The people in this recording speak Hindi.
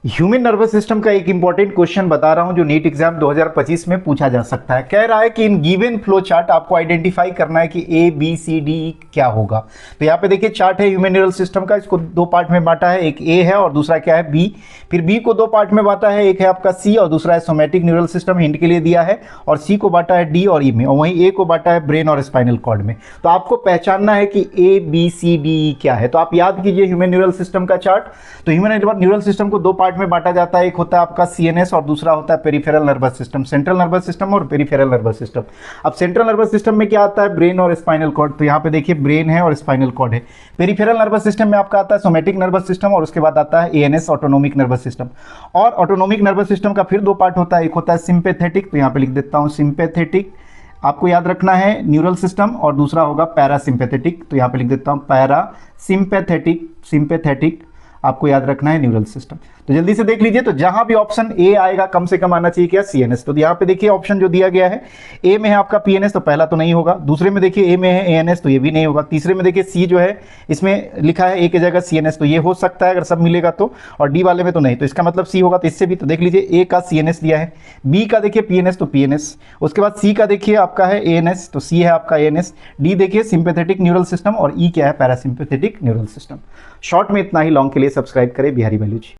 ह्यूमन नर्वस सिस्टम का एक इंपॉर्टेंट क्वेश्चन बता रहा हूं जो नीट एग्जाम 2025 में पूछा जा सकता है। कह रहा है कि इन गिवन फ्लो चार्ट आपको आइडेंटिफाई करना है कि ए बी सी डी क्या होगा। तो यहाँ पे देखिए चार्ट है ह्यूमन न्यूरल सिस्टम का, इसको दो पार्ट में बांटा है, एक ए है और दूसरा क्या है बी। फिर बी को दो पार्ट में बांटा है, एक है आपका सी और दूसरा है सोमैटिक न्यूरल सिस्टम, हिंट के लिए दिया है, और सी को बांटा है डी और ई में, और वहीं ए को बांटा है ब्रेन और स्पाइनल कॉर्ड में। तो आपको पहचानना है कि A B C D E क्या है। तो आप याद कीजिए ह्यूमन न्यूरल सिस्टम का चार्ट। तो ह्यूमन न्यूरल सिस्टम को दो पार्ट में बांटा जाता है, एक होता है आपका सीएनएस और दूसरा होता है peripheral nervous system, central nervous system और पेरिफेरल नर्वस सिस्टम। अब सेंट्रल नर्वस सिस्टम में क्या आता है, ब्रेन और स्पाइनल कॉर्ड। तो यहाँ पे देखिए ब्रेन है और स्पाइनल कॉर्ड है। पेरिफेरल नर्वस सिस्टम में आपका आता है सोमैटिक नर्वस सिस्टम और उसके बाद आता है एएनएस ऑटोनोमिक नर्वस सिस्टम। और ऑटोनोमिक नर्वस सिस्टम का फिर दो पार्ट होता है, एक होता है सिंपैथेटिक, तो यहाँ पे लिख देता हूँ सिंपैथेटिक, आपको याद रखना है न्यूरल सिस्टम, और दूसरा होगा पैरासिम्पैथेटिक, तो यहाँ पे लिख देता हूँ पैरासिम्पैथेटिक, सिंपैथेटिक आपको याद रखना है न्यूरल सिस्टम। तो जल्दी से देख लीजिए, तो जहां भी ऑप्शन ए आएगा कम से कम आना चाहिए क्या, सीएनएस। तो यहाँ पे देखिए ऑप्शन जो दिया गया है, ए में है आपका पीएनएस, तो पहला तो नहीं होगा। दूसरे में देखिए ए में है एएनएस, तो ये भी नहीं होगा। तीसरे में देखिए सी जो है इसमें लिखा है ए की जगह सीएनएस, तो ये हो सकता है अगर सब मिलेगा तो, और डी वाले में तो नहीं, तो इसका मतलब सी होगा। तो इससे भी तो देख लीजिए ए का सीएनएस दिया है, बी का देखिए पीएनएस तो पीएनएस, उसके बाद सी का देखिए आपका है एएनएस, तो सी है आपका एएनएस, डी देखिए सिंपैथेटिक न्यूरल सिस्टम और ई क्या है पैरासिम्पैथेटिक न्यूरल सिस्टम। शॉर्ट में इतना ही, लॉन्ग के लिए सब्सक्राइब करें बिहारी वैल्यू जी।